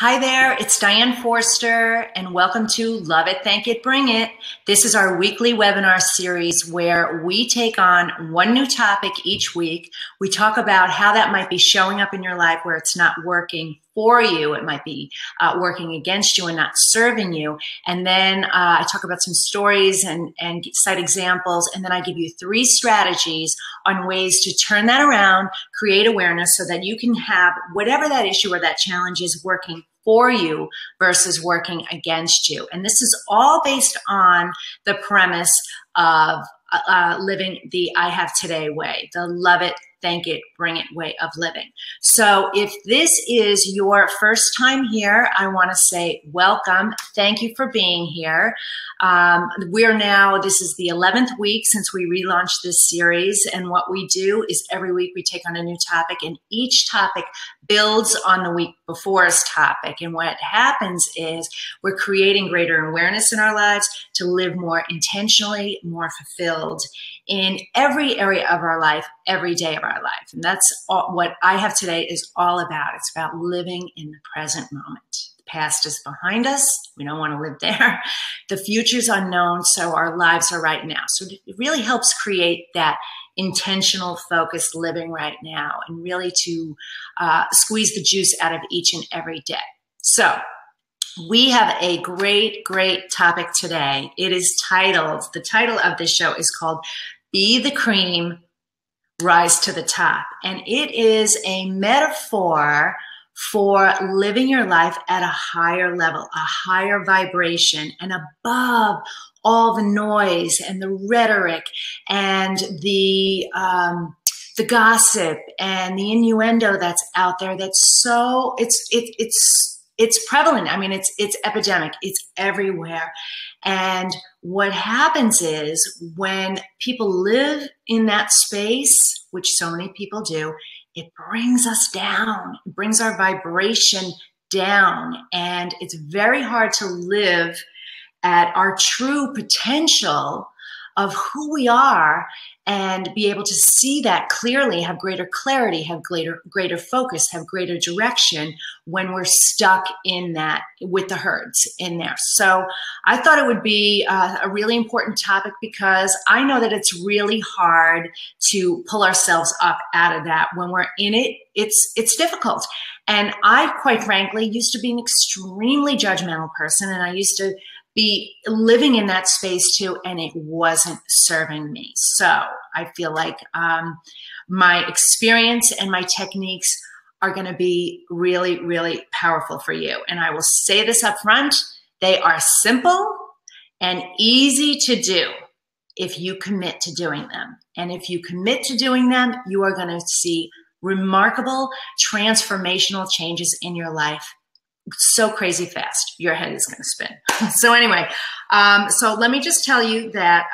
Hi there, it's Diane Forster, and welcome to Love It, Thank It, Bring It. This is our weekly webinar series where we take on one new topic each week. We talk about how that might be showing up in your life where it's not working for you. It might be working against you and not serving you. And then I talk about some stories and cite examples, and then I give you 3 strategies on ways to turn that around, create awareness so that you can have whatever that issue or that challenge is working for you versus working against you. And this is all based on the premise of living the I Have Today way, the love it, thank it, bring it way of living. So if this is your first time here, I want to say welcome. Thank you for being here. This is the 11th week since we relaunched this series. And what we do is every week we take on a new topic, and each topic builds on the week before's topic. And what happens is we're creating greater awareness in our lives to live more intentionally, more fulfilled in every area of our life, every day of our life. And that's what I Have Today is all about. It's about living in the present moment. The past is behind us. We don't want to live there. The future's unknown, so our lives are right now. So it really helps create that intentional, focused living right now, and really to squeeze the juice out of each and every day. So we have a great topic today. It is titled, the title of this show is called Be the Cream, Rise to the Top. And it is a metaphor for living your life at a higher level, a higher vibration, and above all the noise and the rhetoric and the gossip and the innuendo that's out there. That's so it's prevalent. I mean, it's epidemic. It's everywhere. And what happens is when people live in that space, which so many people do, it brings us down. It brings our vibration down. And it's very hard to live at our true potential of who we are and be able to see that clearly, have greater clarity, have greater focus, have greater direction when we're stuck in that with the herds in there. So I thought it would be a really important topic because I know that it's really hard to pull ourselves up out of that. When we're in it, it's difficult. And I, quite frankly, used to be an extremely judgmental person, and I used to be living in that space too, and it wasn't serving me. So I feel like my experience and my techniques are going to be really powerful for you. And I will say this up front, they are simple and easy to do if you commit to doing them. And if you commit to doing them, you are going to see remarkable transformational changes in your life so crazy fast. Your head is going to spin. So anyway, so let me just tell you that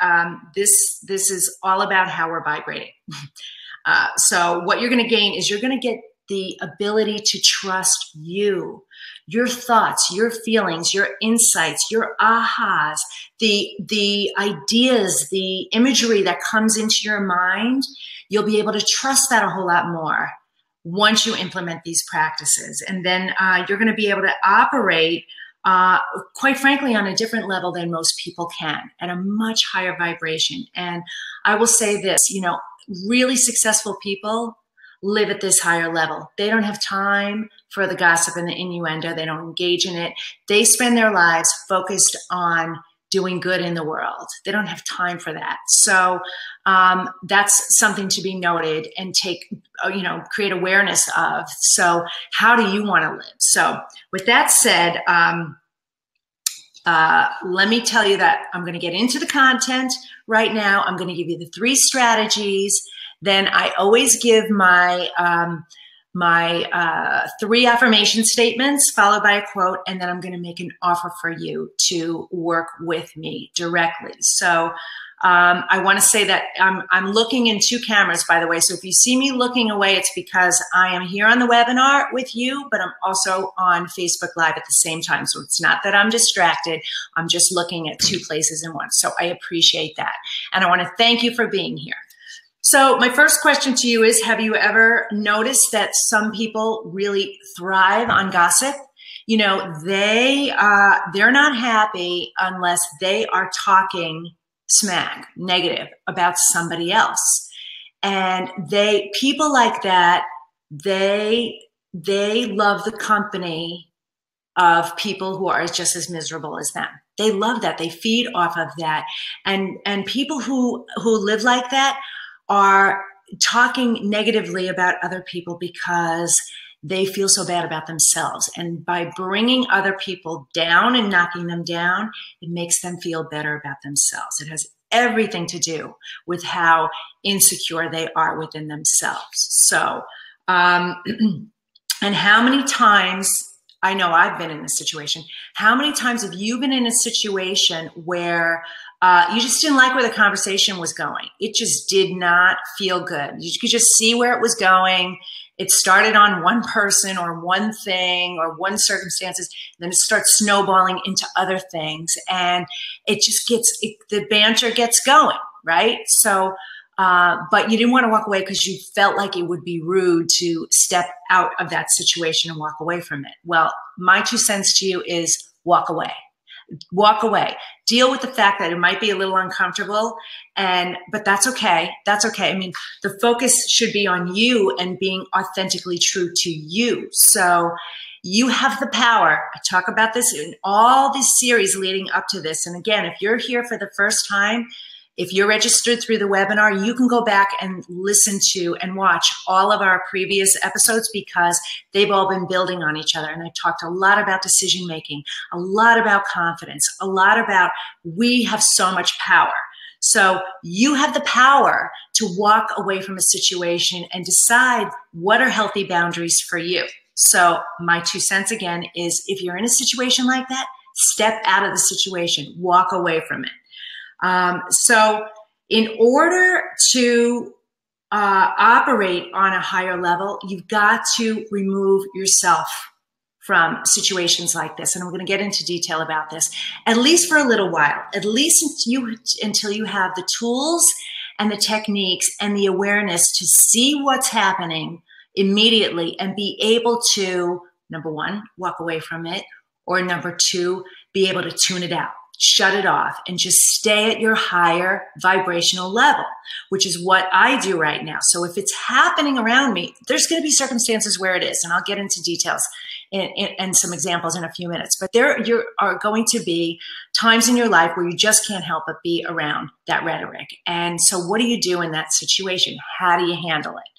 this is all about how we're vibrating. So what you're going to gain is you're going to get the ability to trust you, your thoughts, your feelings, your insights, your ahas, the ideas, the imagery that comes into your mind. You'll be able to trust that a whole lot more once you implement these practices. And then you're going to be able to operate, quite frankly, on a different level than most people can, at a much higher vibration. And I will say this, really successful people live at this higher level. They don't have time for the gossip and the innuendo. They don't engage in it. They spend their lives focused on doing good in the world. They don't have time for that. So that's something to be noted and create awareness of. So how do you want to live? So with that said, let me tell you that I'm going to get into the content right now. I'm going to give you the 3 strategies. Then I always give my 3 affirmation statements followed by a quote, and then I'm going to make an offer for you to work with me directly. So I want to say that I'm looking in 2 cameras, by the way. So if you see me looking away, it's because I am here on the webinar with you, but I'm also on Facebook Live at the same time. So it's not that I'm distracted. I'm just looking at 2 places in one. So I appreciate that. And I want to thank you for being here. So my first question to you is, have you ever noticed that some people really thrive on gossip? you know, they're not happy unless they are talking smack, negative about somebody else. And people like that, they love the company of people who are just as miserable as them. They love that. They feed off of that. And people who live like that are talking negatively about other people because they feel so bad about themselves. And by bringing other people down and knocking them down, it makes them feel better about themselves. It has everything to do with how insecure they are within themselves. So, and how many times, I know I've been in this situation, how many times have you been in a situation where you just didn't like where the conversation was going? It just did not feel good. You could just see where it was going. It started on one person or one thing or one circumstances, then it starts snowballing into other things, and it just the banter gets going, right? So, but you didn't want to walk away because you felt like it would be rude to step out of that situation and walk away from it. Well, my 2 cents to you is walk away. Walk away. Deal with the fact that it might be a little uncomfortable, but that's okay. That's okay. I mean, the focus should be on you and being authentically true to you. So you have the power. I talk about this in all these series leading up to this. And again, if you're here for the first time, if you're registered through the webinar, you can go back and listen to and watch all of our previous episodes because they've all been building on each other. And I talked a lot about decision making, a lot about confidence, a lot about we have so much power. So you have the power to walk away from a situation and decide what are healthy boundaries for you. So my 2 cents again is if you're in a situation like that, step out of the situation, walk away from it. So in order to operate on a higher level, you've got to remove yourself from situations like this. And I'm going to get into detail about this, at least for a little while, at least until you have the tools and the techniques and the awareness to see what's happening immediately and be able to, number one, walk away from it, or number two, be able to tune it out. Shut it off and just stay at your higher vibrational level, which is what I do right now. So if it's happening around me, there's going to be circumstances where it is, and I'll get into details and some examples in a few minutes. But there are going to be times in your life where you just can't help but be around that rhetoric. And so what do you do in that situation? How do you handle it?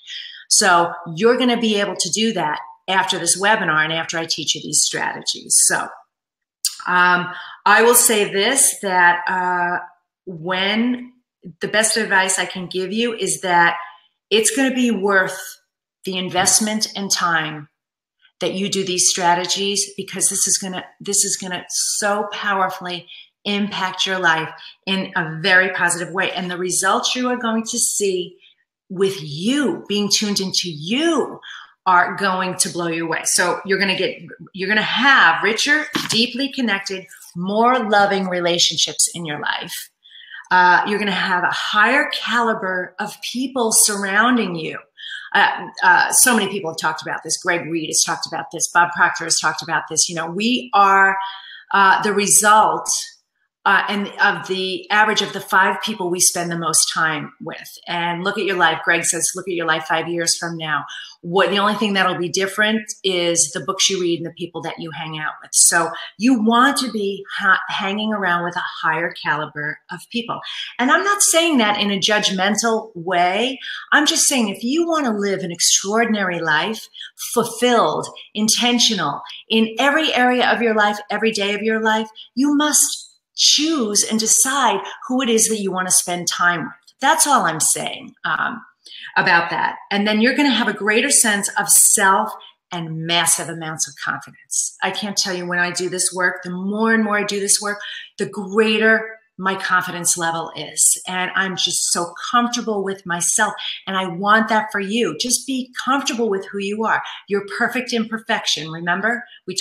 So you're going to be able to do that after this webinar and after I teach you these strategies. So I will say this, that when the best advice I can give you is that it's going to be worth the investment and time that you do these strategies, because this is going to so powerfully impact your life in a very positive way. And the results you are going to see with you being tuned into you are going to blow you away. So you're going to have richer, deeply connected, more loving relationships in your life. You're going to have a higher caliber of people surrounding you. So many people have talked about this. Greg Reed has talked about this. Bob Proctor has talked about this. You know, we are the result and of the average of the 5 people we spend the most time with. And look at your life. Greg says, look at your life 5 years from now. The only thing that'll be different is the books you read and the people that you hang out with. So you want to be hanging around with a higher caliber of people. And I'm not saying that in a judgmental way. I'm just saying if you want to live an extraordinary life, fulfilled, intentional, in every area of your life, every day of your life, you must choose and decide who it is that you want to spend time with. That's all I'm saying about that. And then you're going to have a greater sense of self and massive amounts of confidence. I can't tell you, when I do this work, the more and more I do this work, the greater my confidence level is. And I'm just so comfortable with myself. And I want that for you. Just be comfortable with who you are. Your perfect imperfection. Remember, we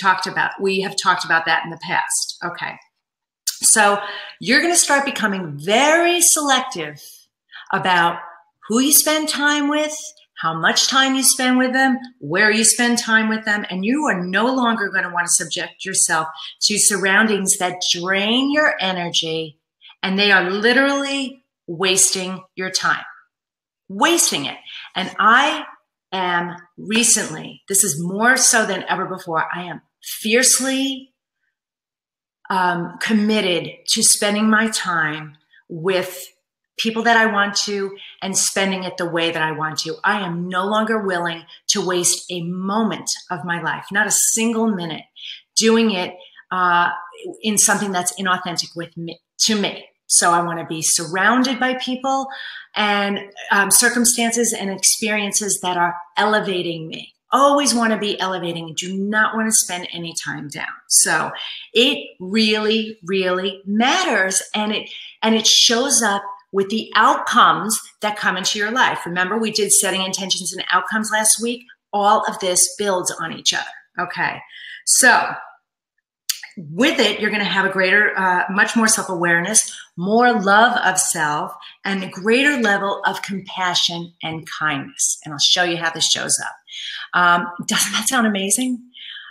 have talked about that in the past. Okay. So you're going to start becoming very selective about who you spend time with, how much time you spend with them, where you spend time with them, and you are no longer going to want to subject yourself to surroundings that drain your energy, and they are literally wasting your time, wasting it. And I am recently, this is more so than ever before, I am fiercely committed to spending my time with people that I want to and spending it the way that I want to. I am no longer willing to waste a moment of my life, not a single minute, doing it in something that's inauthentic to me. So I want to be surrounded by people and circumstances and experiences that are elevating me. Always want to be elevating. Do not want to spend any time down. So it really, really matters, and it shows up with the outcomes that come into your life. Remember, we did setting intentions and outcomes last week. All of this builds on each other. Okay, so with it, you're going to have a greater, much more self-awareness, more love of self, and a greater level of compassion and kindness. And I'll show you how this shows up. Doesn't that sound amazing?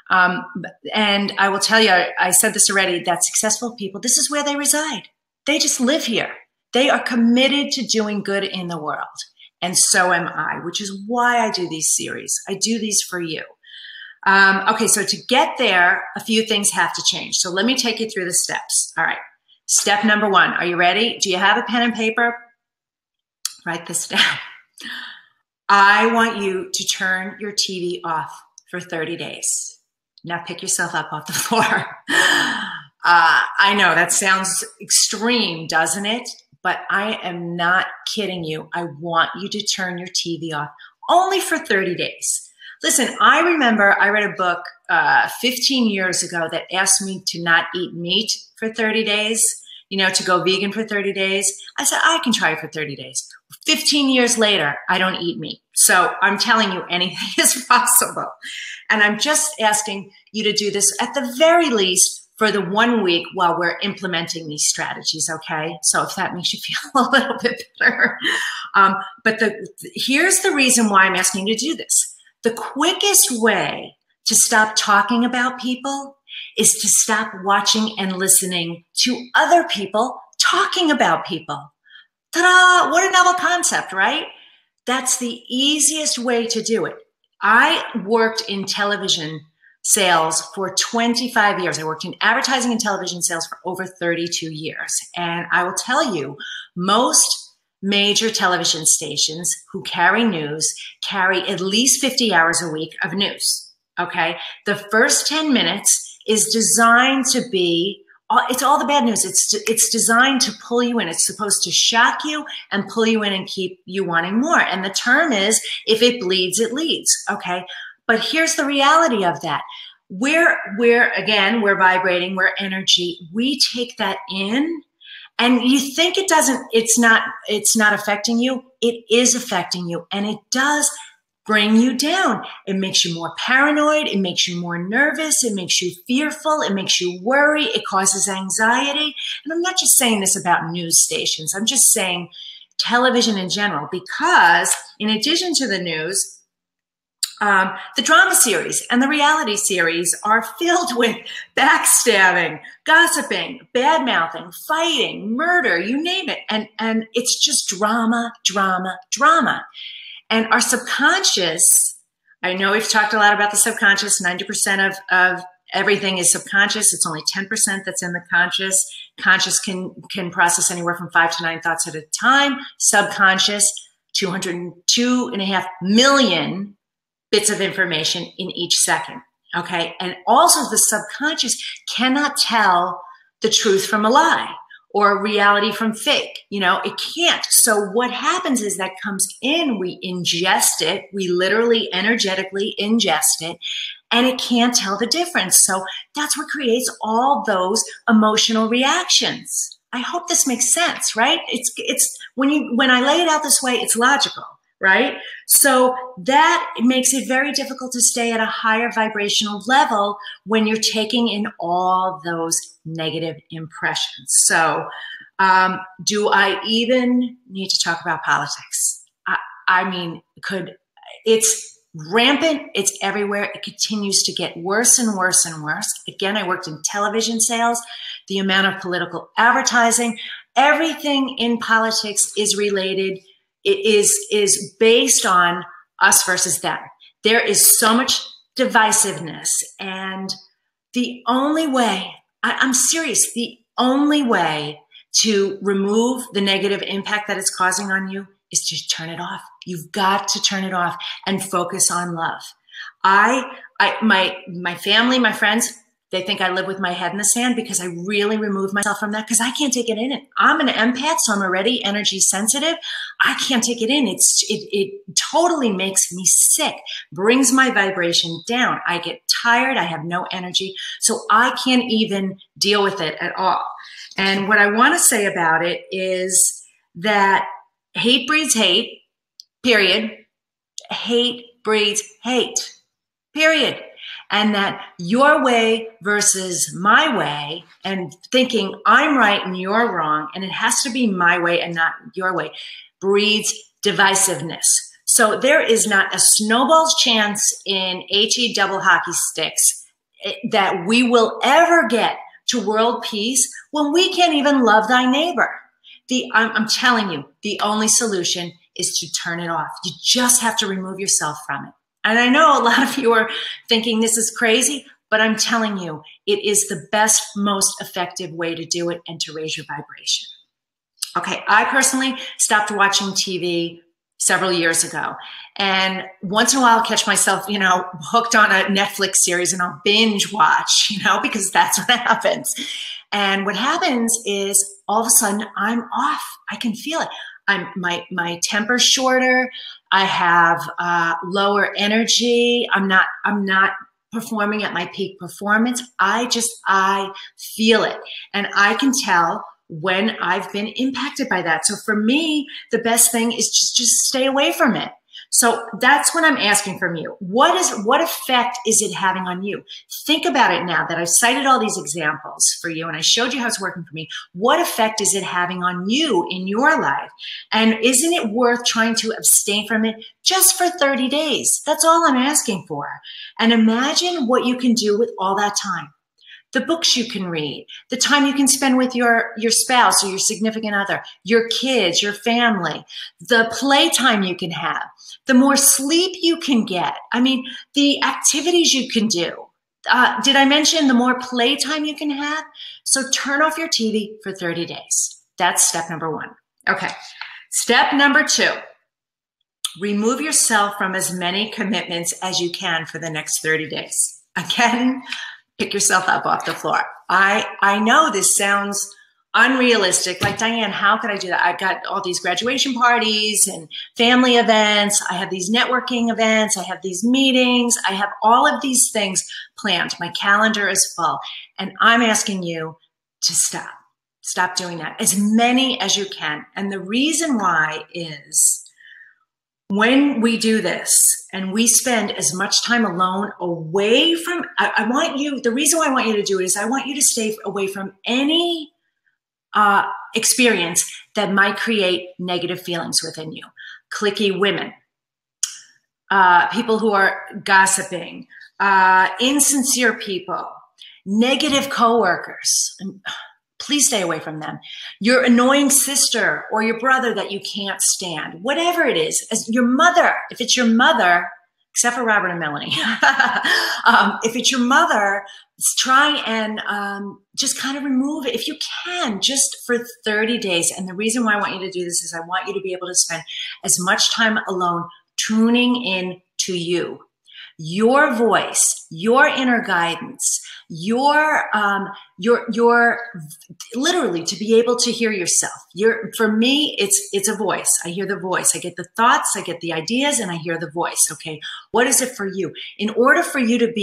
And I will tell you, I said this already, that successful people, this is where they reside. They just live here. They are committed to doing good in the world. And so am I, which is why I do these series. I do these for you. Okay, so to get there, a few things have to change. So let me take you through the steps. All right. Step number 1. Are you ready? Do you have a pen and paper? Write this down. I want you to turn your TV off for 30 days. Now pick yourself up off the floor. I know that sounds extreme, doesn't it? But I am not kidding you. I want you to turn your TV off only for 30 days. Listen, I remember I read a book 15 years ago that asked me to not eat meat for 30 days, to go vegan for 30 days. I said, I can try it for 30 days. 15 years later, I don't eat meat. So I'm telling you, anything is possible. And I'm just asking you to do this at the very least for the 1 week while we're implementing these strategies, okay? So if that makes you feel a little bit better. But here's the reason why I'm asking you to do this. The quickest way to stop talking about people is to stop watching and listening to other people talking about people. Ta-da! What a novel concept, right? That's the easiest way to do it. I worked in television sales for 25 years. I worked in advertising and television sales for over 32 years. And I will tell you, most major television stations who carry news carry at least 50 hours a week of news, okay? The first 10 minutes is designed to be, it's all the bad news. It's designed to pull you in. It's supposed to shock you and pull you in and keep you wanting more. And the term is, if it bleeds, it leads, okay? But here's the reality of that. We're vibrating, we're energy. We take that in, and you think it's not affecting you. It is affecting you, and it does bring you down. It makes you more paranoid. It makes you more nervous. It makes you fearful. It makes you worry. It causes anxiety. And I'm not just saying this about news stations. I'm just saying television in general, because in addition to the news, the drama series and the reality series are filled with backstabbing, gossiping, bad-mouthing, fighting, murder, you name it. And it's just drama, drama, drama. And our subconscious, I know we've talked a lot about the subconscious. 90% of everything is subconscious. It's only 10% that's in the conscious. Conscious can process anywhere from 5 to 9 thoughts at a time. Subconscious, 202.5 million bits of information in each second, okay? And also the subconscious cannot tell the truth from a lie or reality from fake. It can't. So what happens is that comes in, we ingest it, we literally energetically ingest it, and it can't tell the difference. So that's what creates all those emotional reactions. I hope this makes sense, right? It's when I lay it out this way, it's logical. Right? So that makes it very difficult to stay at a higher vibrational level when you're taking in all those negative impressions. So do I even need to talk about politics? I mean, It's rampant. It's everywhere. It continues to get worse and worse and worse. Again, I worked in television sales. The amount of political advertising, everything in politics is related. It is based on us versus them. There is so much divisiveness, and the only way, I'm serious, the only way to remove the negative impact that it's causing on you is to turn it off. You've got to turn it off and focus on love. My family, my friends, they think I live with my head in the sand because I really remove myself from that because I can't take it in. I'm an empath, so I'm already energy sensitive. I can't take it in. It totally makes me sick, brings my vibration down. I get tired. I have no energy. So I can't even deal with it at all. And what I want to say about it is that hate breeds hate, period. Hate breeds hate, period. And that your way versus my way, and thinking I'm right and you're wrong, and it has to be my way and not your way, breeds divisiveness. So there is not a snowball's chance in HE double hockey sticks that we will ever get to world peace when we can't even love thy neighbor. I'm telling you, the only solution is to turn it off. You just have to remove yourself from it. And I know a lot of you are thinking this is crazy, but I'm telling you, it is the best, most effective way to do it and to raise your vibration. Okay, I personally stopped watching TV several years ago. And once in a while I'll catch myself, hooked on a Netflix series and I'll binge watch, because that's what happens. And what happens is all of a sudden I'm off. I can feel it. My temper's shorter. I have lower energy. I'm not performing at my peak performance. I feel it. And I can tell when I've been impacted by that. So for me, the best thing is just stay away from it. So that's what I'm asking from you. What effect is it having on you? Think about it now that I've cited all these examples for you and I showed you how it's working for me. What effect is it having on you in your life? And isn't it worth trying to abstain from it just for 30 days? That's all I'm asking for. And imagine what you can do with all that time. The books you can read, the time you can spend with your spouse or your significant other, your kids, your family, the playtime you can have, the more sleep you can get. I mean, the activities you can do. Did I mention the more playtime you can have? So turn off your TV for 30 days. That's step number one. Okay. Step number two, remove yourself from as many commitments as you can for the next 30 days. Again, pick yourself up off the floor. I know this sounds unrealistic. Like, Diane, how could I do that? I've got all these graduation parties and family events. I have these networking events. I have these meetings. I have all of these things planned. My calendar is full. And I'm asking you to stop. Stop doing that. As many as you can. And the reason why is when we do this and we spend as much time alone away from, the reason why I want you to do it is I want you to stay away from any experience that might create negative feelings within you. Cliquey women, people who are gossiping, insincere people, negative coworkers. Please stay away from them. Your annoying sister or your brother that you can't stand, whatever it is, as your mother, if it's your mother, except for Robert and Melanie, if it's your mother, try and just kind of remove it if you can, just for 30 days. And the reason why I want you to do this is I want you to be able to spend as much time alone tuning in to you. Your voice, your inner guidance, your literally to be able to hear yourself. For me, it's a voice. I hear the voice. I get the thoughts, I get the ideas, and I hear the voice. Okay, what is it for you? In order for you to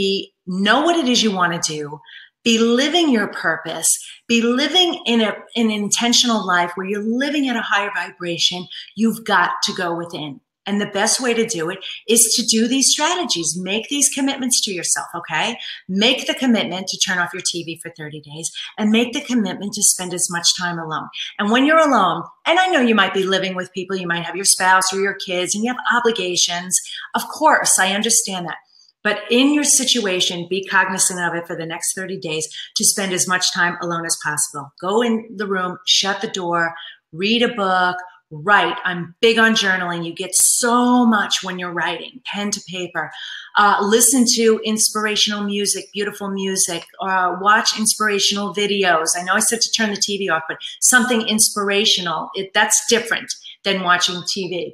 know what it is you want to do, be living your purpose, be living in an intentional life where you're living at a higher vibration, you've got to go within. And the best way to do it is to do these strategies. Make these commitments to yourself, okay? Make the commitment to turn off your TV for 30 days and make the commitment to spend as much time alone. And when you're alone, and I know you might be living with people, you might have your spouse or your kids and you have obligations. Of course, I understand that. But in your situation, be cognizant of it for the next 30 days to spend as much time alone as possible. Go in the room, shut the door, read a book, write. I'm big on journaling. You get so much when you're writing, pen to paper. Listen to inspirational music, beautiful music. Watch inspirational videos. I know I said to turn the TV off, but something inspirational. That's different than watching TV.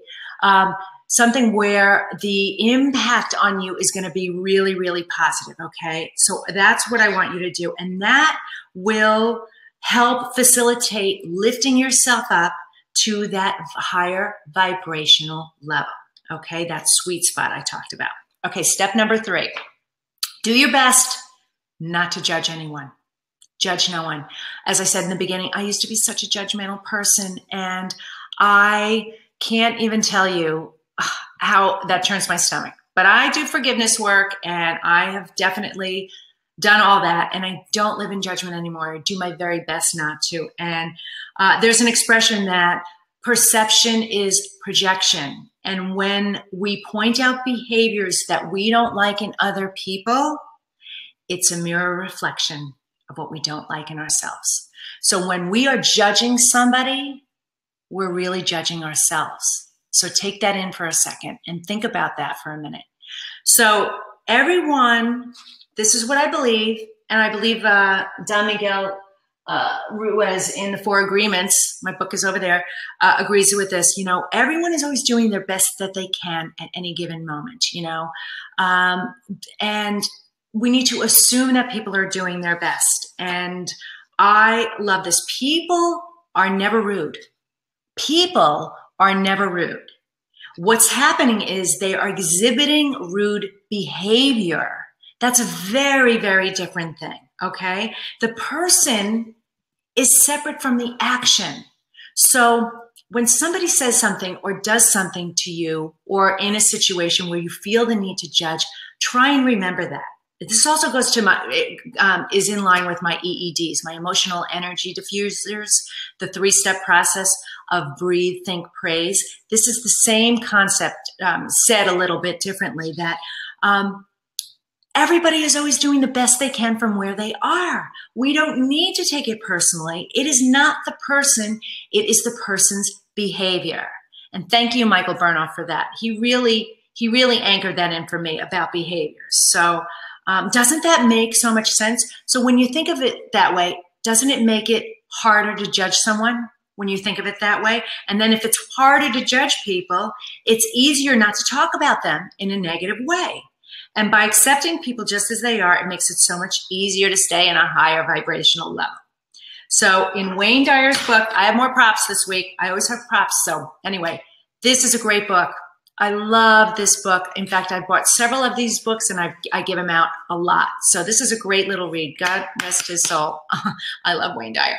Something where the impact on you is going to be really, really positive, okay? So that's what I want you to do. And that will help facilitate lifting yourself up to that higher vibrational level, okay? That sweet spot I talked about. Okay, step number 3. Do your best not to judge anyone. Judge no one. As I said in the beginning, I used to be such a judgmental person, and I can't even tell you how that turns my stomach. But I do forgiveness work, and I have definitely done all that, and I don't live in judgment anymore. I do my very best not to. And there's an expression that perception is projection. And when we point out behaviors that we don't like in other people, it's a mirror reflection of what we don't like in ourselves. So when we are judging somebody, we're really judging ourselves. So take that in for a second and think about that for a minute. So everyone, this is what I believe, and I believe Don Miguel Ruiz in the 4 Agreements, my book is over there, agrees with this. You know, everyone is always doing their best that they can at any given moment, you know, and we need to assume that people are doing their best. And I love this. People are never rude. People are never rude. What's happening is they are exhibiting rude behavior. That's a very, very different thing, okay? The person is separate from the action. So when somebody says something or does something to you, or in a situation where you feel the need to judge, try and remember that. This also goes to is in line with my EEDs, my emotional energy diffusers, the 3-step process of breathe, think, praise. This is the same concept said a little bit differently, that everybody is always doing the best they can from where they are. We don't need to take it personally. It is not the person, it is the person's behavior. And thank you, Michael Burnoff, for that. He really anchored that in for me about behaviors. So doesn't that make so much sense? So when you think of it that way, doesn't it make it harder to judge someone when you think of it that way? And then if it's harder to judge people, it's easier not to talk about them in a negative way. And by accepting people just as they are, it makes it so much easier to stay in a higher vibrational level. So in Wayne Dyer's book, I have more props this week. I always have props. So anyway, this is a great book. I love this book. In fact, I bought several of these books and I give them out a lot. So this is a great little read. God rest his soul. I love Wayne Dyer.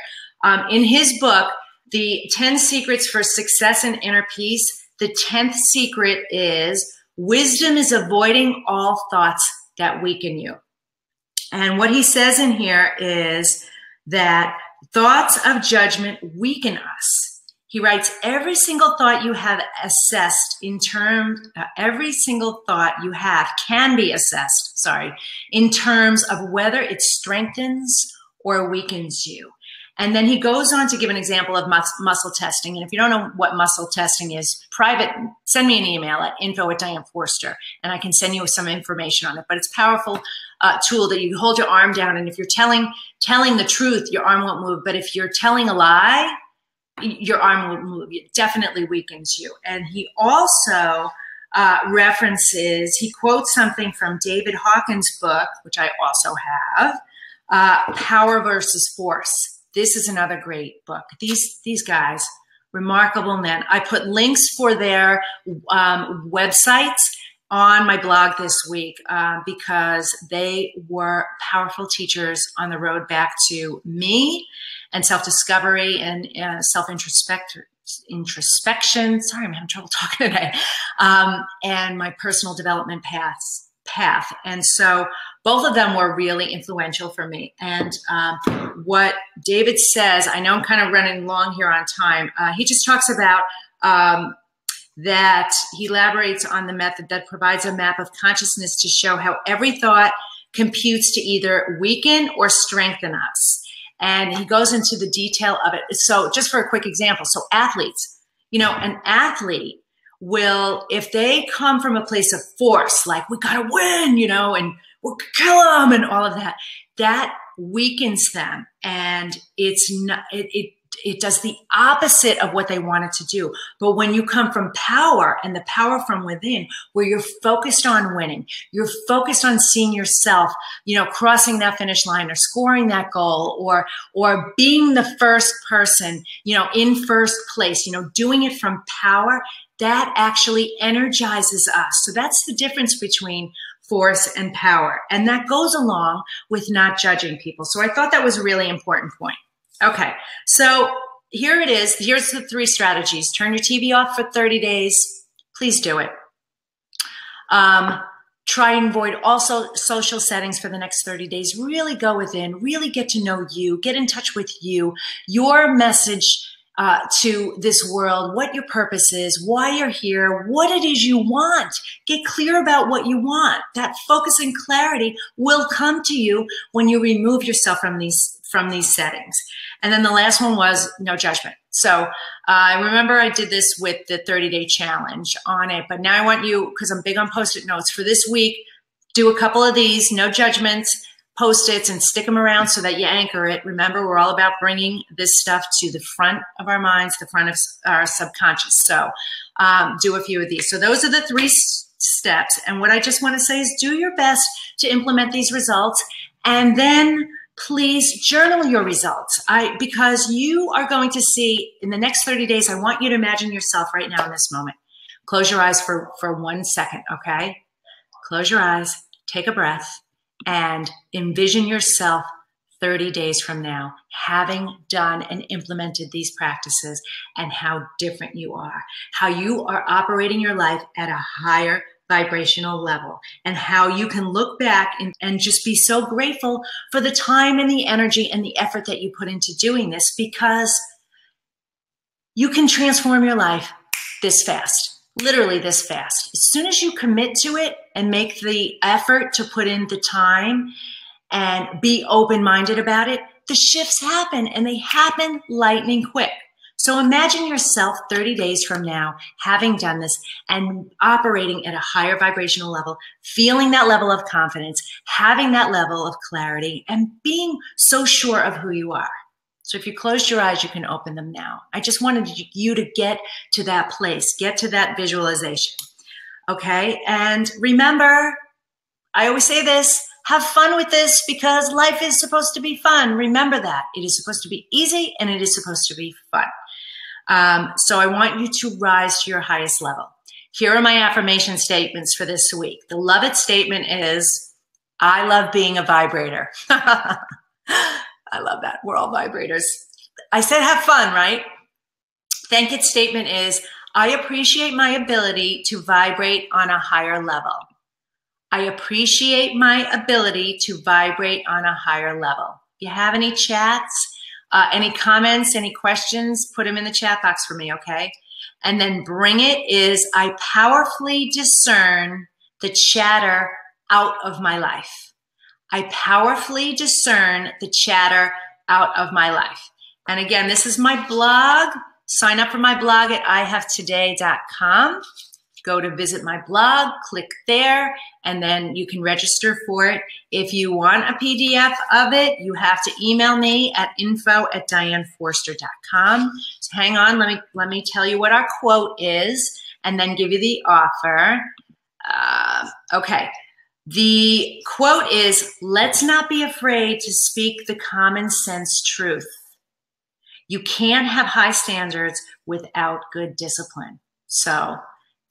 In his book, The 10 Secrets for Success and Inner Peace, the 10th secret is wisdom is avoiding all thoughts that weaken you. And what he says in here is that thoughts of judgment weaken us. He writes, every single thought you have assessed every single thought you have can be assessed, in terms of whether it strengthens or weakens you. And then he goes on to give an example of muscle testing. And if you don't know what muscle testing is, send me an email at info@Diane Forster, and I can send you some information on it. But it's a powerful tool that you hold your arm down, and if you're telling the truth, your arm won't move. But if you're telling a lie, your arm will move. It definitely weakens you. And he also he quotes something from David Hawkins' book, which I also have, Power versus Force. This is another great book. These guys, remarkable men. I put links for their websites on my blog this week because they were powerful teachers on the road back to me and self-discovery and self-introspection introspection. Sorry, I'm having trouble talking today. And my personal development path. And so both of them were really influential for me. And what David says, I know I'm kind of running long here on time. He just talks about that he elaborates on the method that provides a map of consciousness to show how every thought computes to either weaken or strengthen us. And he goes into the detail of it. So just for a quick example, so athletes, you know, an athlete will, if they come from a place of force, like we got to win, you know, and we'll kill them and all of that, that weakens them. And it's not, it does the opposite of what they wanted to do. But when you come from power and the power from within, where you're focused on winning, you're focused on seeing yourself, you know, crossing that finish line or scoring that goal or being the first person, you know, in first place, you know, doing it from power, that actually energizes us. So that's the difference between force and power. And that goes along with not judging people. So I thought that was a really important point. Okay, so here it is. Here's the 3 strategies. Turn your TV off for 30 days. Please do it. Try and avoid all social settings for the next 30 days. Really go within, really get to know you, get in touch with you, your message to this world, what your purpose is, why you're here, what it is you want. Get clear about what you want. That focus and clarity will come to you when you remove yourself from these settings. And then the last one was no judgment. So I remember I did this with the 30-day challenge on it, but now I want you, because I'm big on Post-it notes, for this week, do a couple of these, no judgments, Post-its, and stick them around so that you anchor it. Remember, we're all about bringing this stuff to the front of our minds, the front of our subconscious. So do a few of these. So those are the 3 steps. And what I just want to say is do your best to implement these results, and then please journal your results. Because you are going to see in the next 30 days, I want you to imagine yourself right now in this moment. Close your eyes for 1 second, okay? Close your eyes, take a breath, and envision yourself 30 days from now, having done and implemented these practices, and how different you are, how you are operating your life at a higher vibrational level, and how you can look back and just be so grateful for the time and the energy and the effort that you put into doing this, because you can transform your life this fast, literally this fast. As soon as you commit to it and make the effort to put in the time and be open-minded about it, the shifts happen, and they happen lightning quick. So imagine yourself 30 days from now having done this and operating at a higher vibrational level, feeling that level of confidence, having that level of clarity, and being so sure of who you are. So if you closed your eyes, you can open them now. I just wanted you to get to that place, get to that visualization. Okay? And remember, I always say this, have fun with this, because life is supposed to be fun. Remember that. It is supposed to be easy, and it is supposed to be fun. So I want you to rise to your highest level. Here are my affirmation statements for this week. The love it statement is, I love being a vibrator. I love that. We're all vibrators. I said have fun, right? Thank it statement is, I appreciate my ability to vibrate on a higher level. I appreciate my ability to vibrate on a higher level. If you have any chats, any comments, any questions, put them in the chat box for me, okay? And then bring it is, I powerfully discern the chatter out of my life. I powerfully discern the chatter out of my life. And again, this is my blog. Sign up for my blog at ihavetoday.com. Go to visit my blog, click there, and then you can register for it. If you want a PDF of it, you have to email me at info@dianeforster.com. So hang on, let me tell you what our quote is, and then give you the offer. Okay. The quote is, let's not be afraid to speak the common sense truth. You can't have high standards without good discipline. So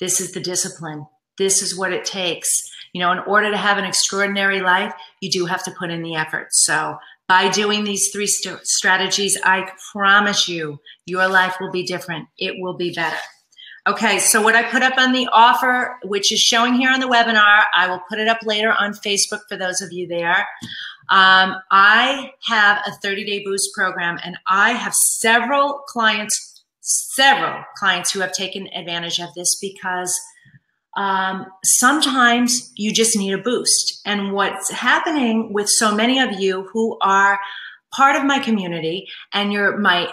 this is the discipline. This is what it takes. You know, in order to have an extraordinary life, you do have to put in the effort. So By doing these three strategies, I promise you, your life will be different. It will be better. Okay, so what I put up on the offer, which is showing here on the webinar, I will put it up later on Facebook for those of you there. I have a 30-day boost program, and I have several clients who have taken advantage of this because sometimes you just need a boost. And what's happening with so many of you who are part of my community and you're my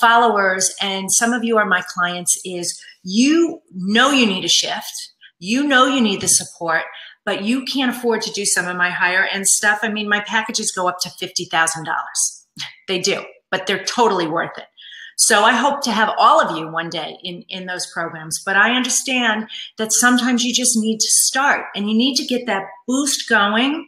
followers, and some of you are my clients, is you know you need a shift. You know you need the support, but you can't afford to do some of my higher end stuff. I mean, my packages go up to $50,000. They do, but they're totally worth it. So I hope to have all of you one day in those programs, but I understand that sometimes you just need to start and you need to get that boost going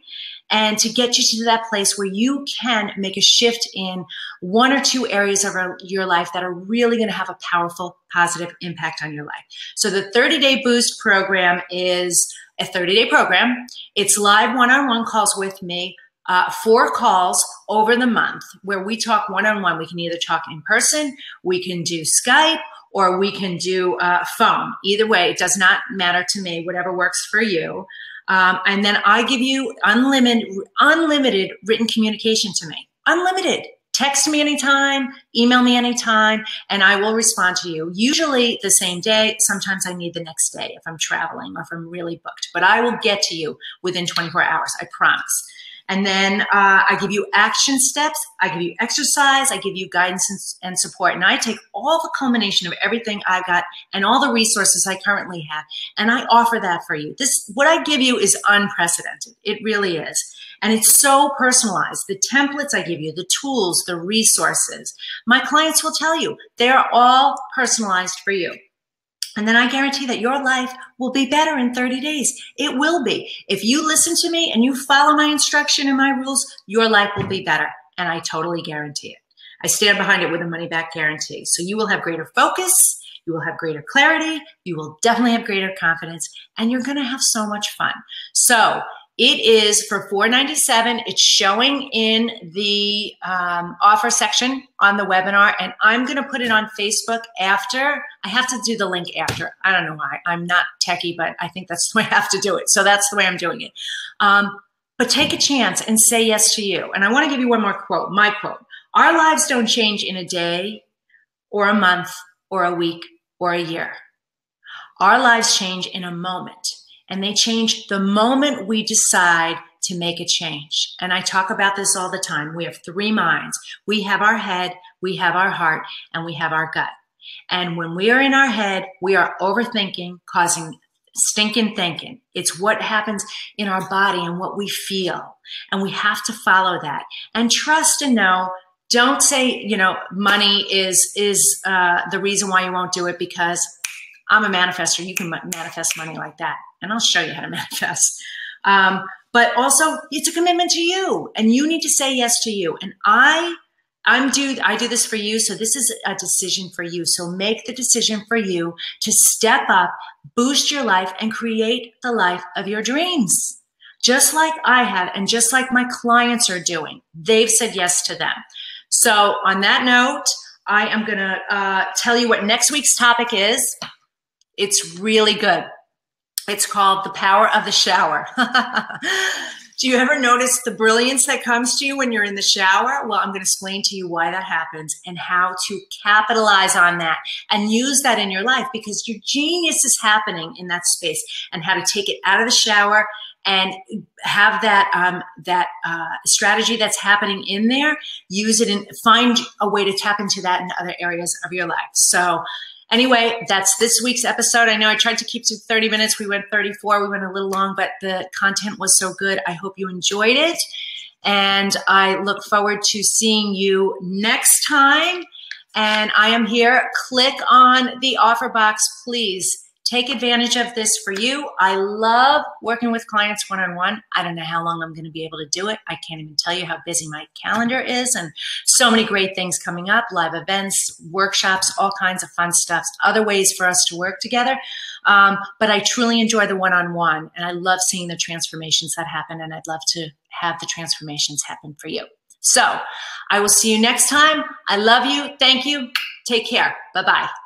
and to get you to that place where you can make a shift in one or two areas of your life that are really going to have a powerful, positive impact on your life. So the 30-day boost program is a 30-day program. It's live one-on-one calls with me, 4 calls over the month where we talk one-on-one. We can either talk in person, we can do Skype, or we can do phone. Either way, it does not matter to me, whatever works for you. And then I give you unlimited written communication to me. Unlimited. Text me anytime, email me anytime, and I will respond to you. Usually the same day. Sometimes I need the next day if I'm traveling or if I'm really booked. But I will get to you within 24 hours, I promise. And then I give you action steps, I give you exercise, I give you guidance and support. And I take all the culmination of everything I've got and all the resources I currently have, and I offer that for you. What I give you is unprecedented. It really is. And it's so personalized. The templates I give you, the tools, the resources, my clients will tell you, they are all personalized for you. And then I guarantee that your life will be better in 30 days. It will be. If you listen to me and you follow my instruction and my rules, your life will be better. And I totally guarantee it. I stand behind it with a money-back guarantee. So you will have greater focus, you will have greater clarity, you will definitely have greater confidence, and you're going to have so much fun. So it is for $497. It's showing in the offer section on the webinar, and I'm going to put it on Facebook after. I have to do the link after. I don't know why. I'm not techie, but I think that's the way I have to do it. So that's the way I'm doing it. But take a chance and say yes to you. And I want to give you one more quote, my quote. Our lives don't change in a day or a month or a week or a year. Our lives change in a moment. And they change the moment we decide to make a change. And I talk about this all the time. We have 3 minds. We have our head, we have our heart, and we have our gut. And when we are in our head, we are overthinking, causing stinking thinking. It's what happens in our body and what we feel. And we have to follow that. And trust and know. Don't say, you know, money is the reason why you won't do it because I'm a manifester. You can manifest money like that. And I'll show you how to manifest. But also, it's a commitment to you. And you need to say yes to you. And I do this for you. So this is a decision for you. So make the decision for you to step up, boost your life, and create the life of your dreams. Just like I have, and just like my clients are doing. They've said yes to them. So on that note, I am going to tell you what next week's topic is. It's really good. It's called The Power of the Shower. Do you ever notice the brilliance that comes to you when you're in the shower? Well, I'm going to explain to you why that happens and how to capitalize on that and use that in your life, because your genius is happening in that space, and how to take it out of the shower and have that strategy that's happening in there, use it and find a way to tap into that in other areas of your life. So anyway, that's this week's episode. I know I tried to keep to 30 minutes. We went 34. We went a little long, but the content was so good. I hope you enjoyed it. And I look forward to seeing you next time. And I am here. Click on the offer box, please. Take advantage of this for you. I love working with clients one-on-one. I don't know how long I'm going to be able to do it. I can't even tell you how busy my calendar is, and so many great things coming up, live events, workshops, all kinds of fun stuff, other ways for us to work together. But I truly enjoy the one-on-one, and I love seeing the transformations that happen, and I'd love to have the transformations happen for you. So I will see you next time. I love you. Thank you. Take care. Bye-bye.